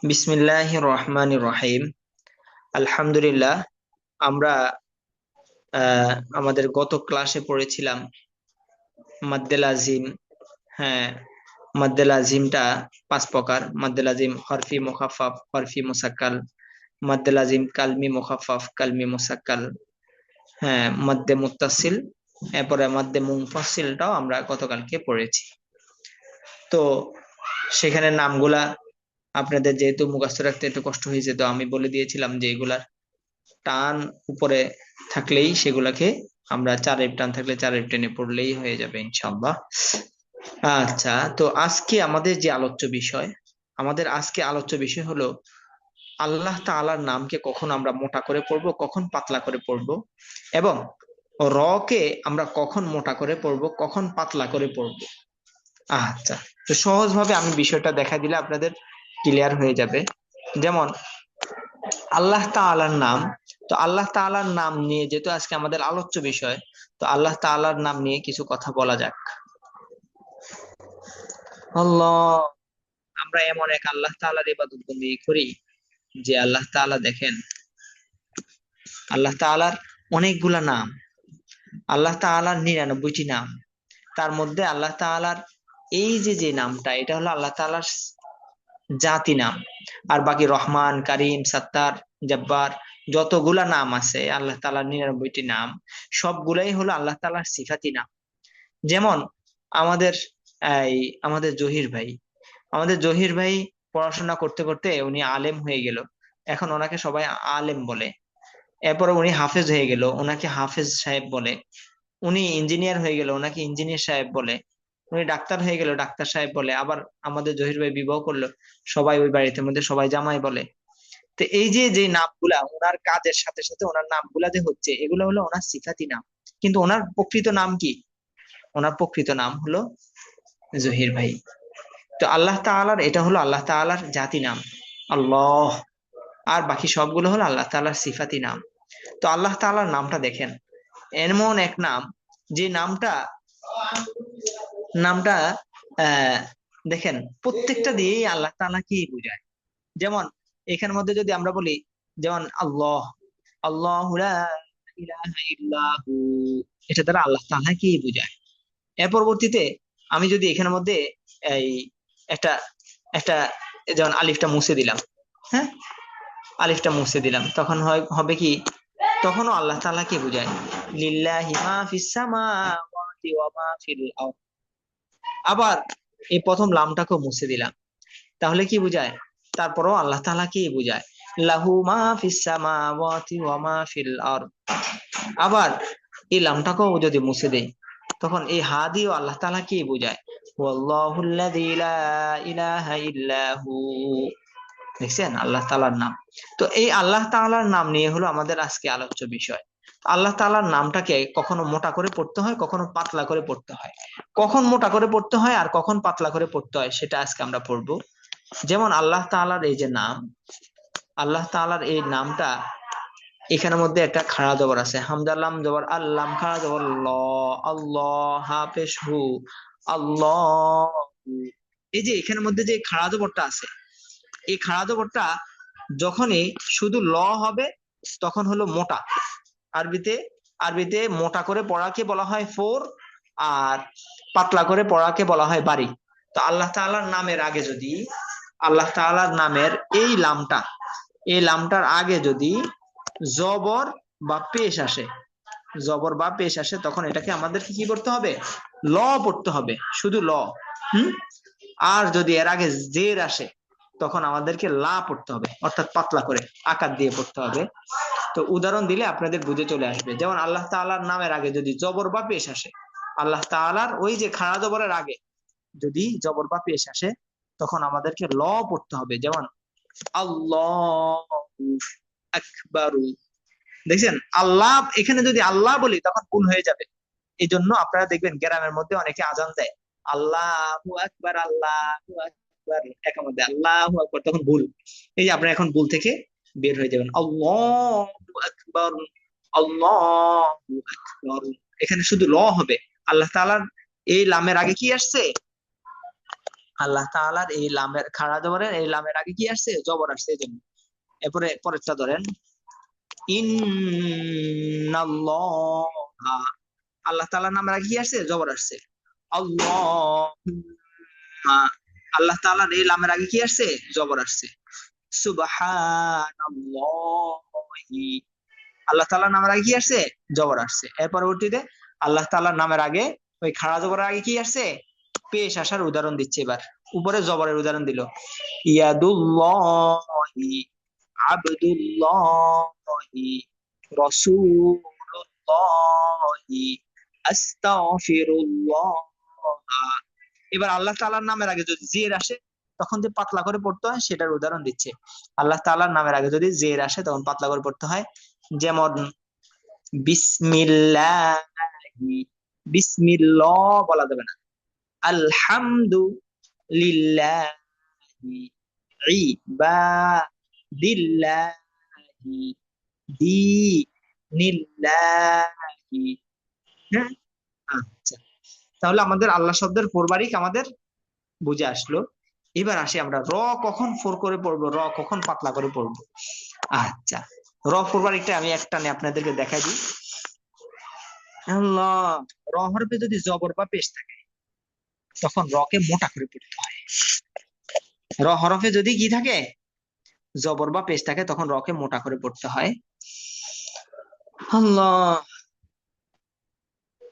বিসমিল্লাহির রহমানির রহিম। আলহামদুলিল্লাহ। আমরা আমাদের গত ক্লাসে পড়েছিলাম মাদ্দে লাজিম। হ্যাঁ, মাদ্দে লাজিমটা পাঁচ প্রকার: মাদ্দে লাজিম হরফি মুখাফফাফ, হরফি মুসাক্কাল; মাদ্দে লাজিম কালমি মুখাফফাফ, কালমি মুসাক্কাল; হ্যাঁ, মাদ্দে মুত্তাসিল; এরপরে মাদ্দে মুনফাসিলটাও আমরা গতকালকে পড়েছি। তো সেখানে নামগুলা আপনাদের যেহেতু মুখস্থ রাখতে একটু কষ্ট হয়েছে, তো আমি বলে দিয়েছিলাম যে এগুলার টান উপরে থাকলেই সেগুলাকে আমরা চারের টান থাকলে চারের টেনে পড়লেই হয়ে যাবে ইনশাআল্লাহ। আচ্ছা, তো আজকে আলোচ্য বিষয় হলো আল্লাহ তাআলার নামকে কখন আমরা মোটা করে পড়বো, কখন পাতলা করে পড়বো, এবং র কে আমরা কখন মোটা করে পড়বো, কখন পাতলা করে পড়বো। আচ্ছা, তো সহজভাবে আমি বিষয়টা দেখা দিলে আপনাদের ক্লিয়ার হয়ে যাবে। যেমন আল্লাহ তাআলার নাম, তো আল্লাহ তাআলার নাম নিয়ে যেহেতু আজকে আমাদের আলোচ্য বিষয়, তো আল্লাহ তাআলার নাম নিয়ে কিছু কথা বলা যাক। আল্লাহ, আমরা এমন এক আল্লাহ তাআলার ইবাদত বন্দেগী করি যে আল্লাহ তাআলা দেখেন, আল্লাহ তাআলার অনেকগুলা নাম, আল্লাহ তাআলার 99টি নাম। তার মধ্যে আল্লাহ তাআলার এই যে যে নামটা, এটা হলো আল্লাহ তাআলার জাতি নাম। আর বাকি রহমান, কারিম, সাত্তার, জব্বার, যতগুলা নাম আছে আল্লাহ তাআলার 99টি নাম, সবগুলাই হলো আল্লাহ তাআলার সিফাতি নাম। যেমন আমাদের এই আমাদের জহির ভাই পড়াশোনা করতে করতে উনি আলেম হয়ে গেল। এখন ওনাকে সবাই আলেম বলে। এরপরে উনি হাফেজ হয়ে গেল, ওনাকে হাফেজ সাহেব বলে। উনি ইঞ্জিনিয়ার হয়ে গেল, ওনাকে ইঞ্জিনিয়ার সাহেব বলে। উনি ডাক্তার হয়ে গেল, ডাক্তার সাহেব বলে। আবার আমাদের জহির ভাই বিবাহ করলো, সবাই ওই বাড়িতে মধ্যে সবাই জামাই বলে। তো এই যে যে নামগুলা ওনার কাজের সাথে সাথে ওনার নামগুলা যে হচ্ছে, এগুলো হলো ওনার সিফাতি নাম। কিন্তু ওনার প্রকৃত নাম কি? ওনার প্রকৃত নাম হলো জহির ভাই। তো আল্লাহ তাআলার এটা হলো আল্লাহ তাআলার জাতি নাম, আল্লাহ। আর বাকি সবগুলো হলো আল্লাহ তাআলার সিফাতি নাম। তো আল্লাহ তাআলার নামটা দেখেন, এমন এক নাম যে নামটা নামটা আহ দেখেন প্রত্যেকটা দিয়েই আল্লাহ তাআলাকেই বোঝায়। যেমন এখানের মধ্যে যদি আমরা বলি, যেমন আল্লাহ, আল্লাহু লা ইলাহা ইল্লাহু, এটা দ্বারা আল্লাহ তাআলাকেই বোঝায়। এর পরবর্তীতে আমি যদি এখানের মধ্যে এই একটা একটা যেমন আলিফটা মুছে দিলাম, হ্যাঁ, আলিফটা মুছে দিলাম, তখন হবে কি? তখনও আল্লাহ তাআলাকে বোঝায়। লিল্লাহি মা ফিস সামাওয়াতি ওয়া মা ফিল আরদ। আবার এই প্রথম লামটাকেও মুছে দিলাম, তাহলে কি বোঝায়? তারপরও আল্লাহ তাআলাকেই বোঝায়। লাহু মা ফিস সামাওয়াতি ওয়া মা ফিল আরদ। আবার এই লামটাকেও যদি মুছে দেই, তখন এই হা দিয়েও আল্লাহ তাআলাকেই বোঝায়। ওয়াল্লাহুল্লাযী লা ইলাহা ইল্লাহু। দেখছেন আল্লাহ তাআলার নাম। তো এই আল্লাহ তাআলার নাম নিয়ে হলো আমাদের আজকে আলোচ্য বিষয়। আল্লাহ তাআলার নামটাকে কখনো মোটা করে পড়তে হয়, কখনো পাতলা করে পড়তে হয়। কখন মোটা করে পড়তে হয় আর কখন পাতলা করে পড়তে হয় সেটা আজকে আমরা পড়বো। যেমন আল্লাহ তাআলার এই যে নাম, আল্লাহ তাআলার এই নামটা, এখানের মধ্যে একটা খাড়া জবর আছে, হামজার লাম জবর আল্লাম, খাড়া জবর ল, আল্লাহ, হাফেশ হু, আল্লাহ। এই যে এখানের মধ্যে যে খাড়া জবরটা আছে, এই খাড়া জবরটা যখনই শুধু ল হবে তখন হলো মোটা। আরবিতে আরবিতে মোটা করে পড়াকে বলা হয় ফোর, আর পাতলা করে পড়াকে বলা হয় বারি। তো আল্লাহ তাআলার নামের আগে যদি, আল্লাহ তাআলার নামের এই লামটার আগে যদি জবর বা পেশ আসে, তখন এটাকে আমাদেরকে কি করতে হবে? ল পড়তে হবে, শুধু ল। হুম। আর যদি এর আগে জের আসে, তখন আমাদেরকে লা পড়তে হবে, অর্থাৎ পাতলা করে আকার দিয়ে পড়তে হবে। তো উদাহরণ দিলে আপনাদের বুঝে চলে আসবে। যেমন আল্লাহ তাআলার নামের আগে যদি জবর বা পেশ আসে, আল্লাহ তাআলার ওই যে খাড়া জবরের আগে যদি জবর বা পেশ আসে, তখন আমাদেরকে ল পড়তে হবে। যেমন আল্লাহু আকবারু। দেখছেন, আল্লাহ, এখানে যদি আল্লাহ বলি তখন ভুল হয়ে যাবে। এই জন্য আপনারা দেখবেন গ্রামের মধ্যে অনেকে আজান দেয়, আল্লাহু আকবার, আল্লাহু আকবার, একার মধ্যে আল্লাহু আকবার, তখন ভুল। এই যে আপনারা এখন ভুল থেকে বের হয়ে যাবেন। আল্লাহু আকবার, আল্লাহু আকবার, এখানে শুধু ল হবে। আল্লাহ তাআলার এই লামের আগে কি আসছে? আল্লাহ তাআলার এই লামের খাড়া জবরের এই লামের আগে কি আসছে? জবর আসছে, এই জন্য। এরপরে পরেরটা ধরেন, ইন্নাল্লাহ, আল্লাহ তাআলার নামের আগে কি আসছে? জবর আসছে। আল্লাহুম্মা, আল্লাহ তাআলার এই লামের আগে কি আসছে? জবর আসছে। সুবহানাল্লাহি, আল্লাহ তাআলার নামের আগে কি আসছে? জবর আসছে। এর পরবর্তীতে আল্লাহ তাআলার নামের আগে ওই খাড়া জবরের আগে কি আসছে? পেশ আসার উদাহরণ দিচ্ছে এবার। উপরে জবরের উদাহরণ দিল, ইয়াদুল্লাহি, আবদুল্লাহি, রাসূলুল্লাহি, আস্তাগফিরুল্লাহ। এবার আল্লাহ তাআলার নামের আগে যদি জের আসে তখন যে পাতলা করে পড়তে হয় সেটার উদাহরণ দিচ্ছে। আল্লাহ তাআলার নামের আগে যদি জের আসে তখন পাতলা করে পড়তে হয়। যেমন বিসমিল্লাহি, বিসমিল্লাহ বলা যাবে না। আলহামদুলিল্লাহি, ইবাদিল্লাহি, দীনিল্লাহি। হ্যাঁ, আচ্ছা, তাহলে আমাদের আল্লাহ শব্দের পূর্বারিক আমাদের বুঝে আসলো। এবার আসি আমরা র কখন ফোর করে পড়বো, র কখন পাতলা করে পড়বো। আচ্ছা, র পূর্বারিকটা আমি একটানে আপনাদেরকে দেখাই দিই। আল্লাহ, র হরফে যদি জবর বা পেশ থাকে তখন রকে মোটা করে পড়তে হয়। র হরফে যদি কি থাকে? জবর বা পেশ থাকে তখন রকে মোটা করে পড়তে হয়। আল্লাহ।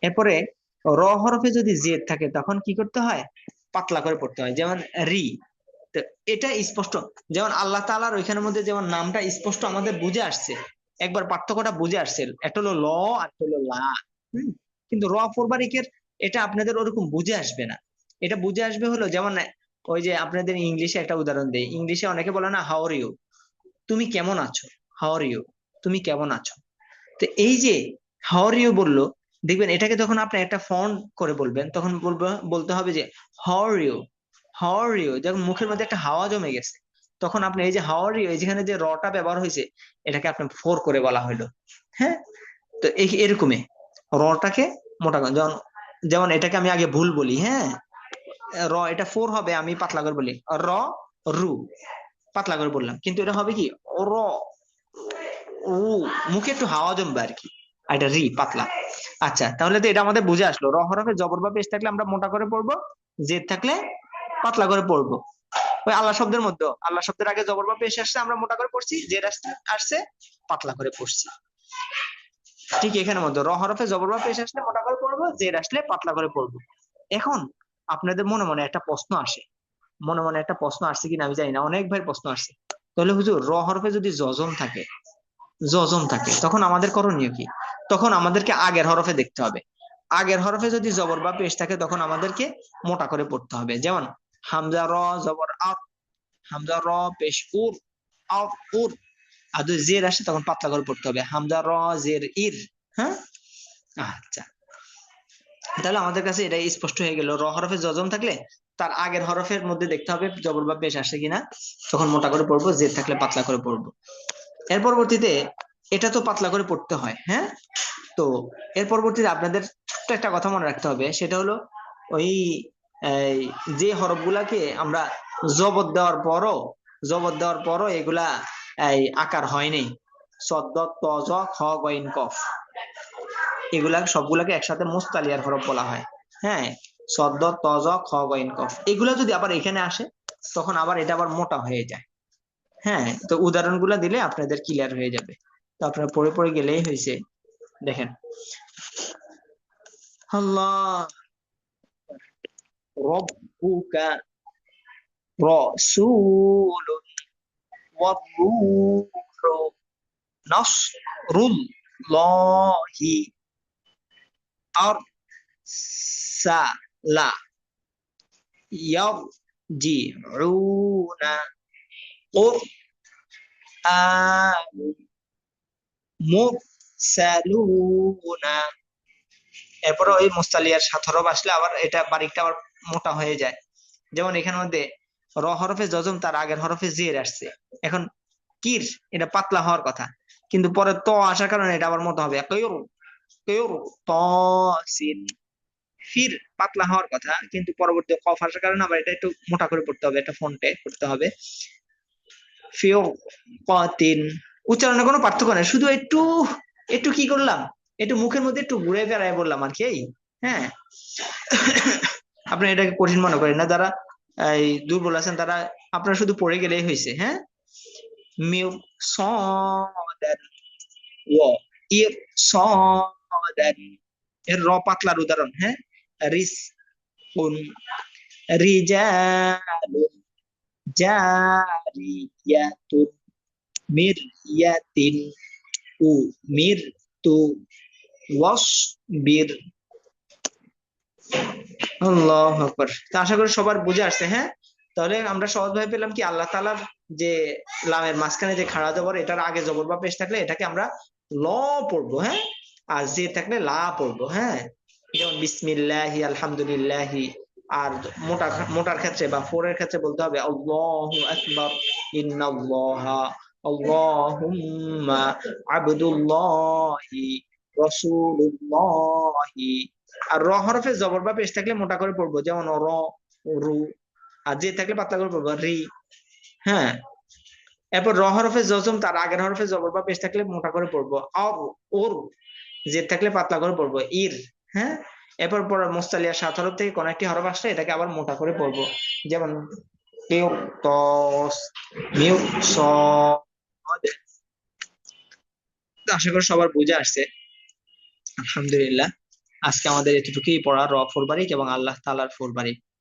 এরপরে র হরফে যদি জেদ থাকে তখন কি করতে হয়? পাতলা করে পড়তে হয়। যেমন রি, তো এটা স্পষ্ট। যেমন আল্লাহ তাআলার ওইখানের মধ্যে যেমন নামটা স্পষ্ট আমাদের বুঝে আসছে, একবার পার্থক্যটা বুঝে আসছে, একটা হলো ল আর একটা হলো লা। হুম, কিন্তু র ফোরবারিকের এটা আপনাদের ওরকম বুঝে আসবে না। এটা বুঝে আসবে হলো যেমন ওই যে আপনাদের ইংলিশে একটা উদাহরণ দেই, ইংলিশে অনেকে বলে না হাউ আর ইউ, তুমি কেমন আছো, হাউ আর ইউ, তুমি কেমন আছো। তো এই যে হাউ আর ইউ বললো, দেখবেন এটাকে যখন আপনি একটা ফন্ট করে বলবেন তখন বলতে হবে যে how are you, how are you, যখন মুখের মধ্যে একটা হাওয়া জমে গেছে তখন আপনি এই যে হাউ আর ইউ, এই যেখানে যে রটা ব্যবহার হয়েছে এটাকে আপনি ফোর করে বলা হলো। হ্যাঁ, তো এই এরকমই রটাকে মোটা করে, যেমন যেমন এটাকে আমি আগে ভুল বলি, হ্যাঁ, র এটা ফোর হবে, আমি পাতলা করে বলি র, রু, পাতলা করে বললাম, কিন্তু এটা হবে কি ও র, ও, মুখে একটু হাওয়া জমবে আর কি। আর এটা রি, পাতলা। আচ্ছা, তাহলে তো এটা আমাদের বুঝে আসলো, র হরফে জবর বা পেশ থাকলে আমরা মোটা করে পড়বো, জেদ থাকলে পাতলা করে পড়বো। ওই আল্লাহ শব্দের মধ্যে আল্লাহ শব্দের আগে জবর বা পেশ আসছে আমরা মোটা করে পড়ছি, জেদ আসছে পাতলা করে পড়ছি। ঠিক এখানের মধ্যে র হরফে জবর বা পেশ আসলে মোটা করে পড়বো, জেদ আসলে পাতলা করে পড়বো। এখন আপনাদের মনে মনে একটা প্রশ্ন আসে, মনে মনে একটা প্রশ্ন আসছে কিনা আমি জানি না, অনেক ভাই প্রশ্ন আসছে, তাহলে হুজুর র হরফে যদি জজম থাকে, জজম থাকে তখন আমাদের করণীয় কি? তখন আমাদেরকে আগের হরফে দেখতে হবে। আগের হরফে যদি জবর বা পেশ থাকে তখন আমাদেরকে মোটা করে পড়তে হবে। যেমন হামজা র জবর আত, হামজা র পেশ উর, আত উর। আর যদি জের আসে তখন পাতলা করে পড়তে হবে, হামজা র জের ইর। হ্যাঁ, আচ্ছা, তাহলে আমাদের কাছে এটা স্পষ্ট হয়ে গেল, র হরফে জজম থাকলে তার আগের হরফের মধ্যে দেখতে হবে জবর বা পেশ আসে কিনা, তখন মোটা করে পড়বো, জের থাকলে পাতলা করে পড়বো। এর পরবর্তীতে এটা তো পাতলা করে পড়তে হয়, হ্যাঁ। তো এর পরবর্তীতে আপনাদের ছোট্ট একটা কথা মনে রাখতে হবে, সেটা হলো ওই এই, যে হরফগুলাকে আমরা জবর দেওয়ার পরও এগুলা এই আকার হয়নি, সদ্দ ত জ খ গইন কফ, এগুলা সবগুলাকে একসাথে মুস্তালিয়ার হরফ বলা হয়। হ্যাঁ, সদ্দ ত জ খ গইন কফ, এগুলা যদি আবার এখানে আসে তখন আবার এটা আবার মোটা হয়ে যায়। হ্যাঁ, তো উদাহরণগুলো দিলে আপনাদের ক্লিয়ার হয়ে যাবে, তো আপনারা পড়ে পড়ে গেলেই হয়েছে। দেখেন, আল্লাহ, রব্বুকা, রাসূলুন, ওয়ারূহু, নাসরুল্লাহি, আরসালা, ইয়ারজিউনা, কুরআন, মুরসালুনা। এরপরে ওই মুস্তালিয়ার সাত হরফ আসলে আবার এটা বারিকটা আবার মোটা হয়ে যায়। যেমন এখানের মধ্যে র হরফে জজম, তার আগের হরফে জের আসছে, এখন কির এটা পাতলা হওয়ার কথা, কিন্তু পরে ত আসার কারণে এটা আবার মোটা হবে, কির, কির, ত, সিন। ফির পাতলা হওয়ার কথা, কিন্তু পরবর্তী কফ আসার কারণে আবার এটা একটু মোটা করে পড়তে হবে, একটা ফন্টে পড়তে হবে। ফিও কতিন, উচ্চারণে কোনো পার্থক্য নেই, শুধু একটু একটু কি করলাম, একটু মুখের মধ্যে একটু ঘুরে ফেরায় বললাম আর কি এই। হ্যাঁ, আপনি এটাকে কঠিন মনে করেন না, যারা এই দুর্বল আছেন তারা, আপনারা শুধু পড়ে গেলেই হয়েছে। হ্যাঁ, মিউ সদান ও ইর সদান, এর র পাতলার উদাহরণ। হ্যাঁ, রিস উন, রিজালুন, জারিয়াতুন, মিরয়াতিন, উমিরতু, ওয়াসবির। আল্লাহু আকবার। তো আশা করি সবার বুঝে আসছে। হ্যাঁ, তাহলে আমরা সহজভাবে পেলাম কি, আল্লাহ তাআলার যে লামের মাঝখানে যে খাড়া জবর, এটার আগে জবর বা পেশ থাকলে এটাকে আমরা ল পড়বো। হ্যাঁ, আর যে থাকলে লা পড়বো। হ্যাঁ, যেমন বিসমিল্লাহি, আলহামদুলিল্লাহি। আর মোটা মোটার ক্ষেত্রে বা ফোরের ক্ষেত্রে বলতে হবে আল্লাহু আকবার, ইন্নাল্লাহা, আল্লাহুম্মা আবদুল্লাহি, রাসূলুল্লাহি। আর র হরফে জবর বা পেশ থাকলে মোটা করে পড়বো, যেমন র, রু। আর যে থাকলে পাতলা করে পড়বো, রি। হ্যাঁ, এরপর র হরফে জজম, তার আগের হরফে জবর বা পেশ থাকলে মোটা করে পড়বো, আর, ওর। যে থাকলে পাতলা করে পড়বো, ইর। হ্যাঁ, এরপর পর মুস্তালিয়া সাত হরফ থেকে কোন একটি হরফ আসলে এটাকে আবার মোটা করে পড়বো, যেমন কেউ, তস, মিউ, সদ। আশা করি সবার বুঝে আসছে। আলহামদুলিল্লাহ, আজকে আমাদের এতটুকুই পড়া, র ফোরবারিক এবং আল্লাহ তাআলার ফোরবারিক।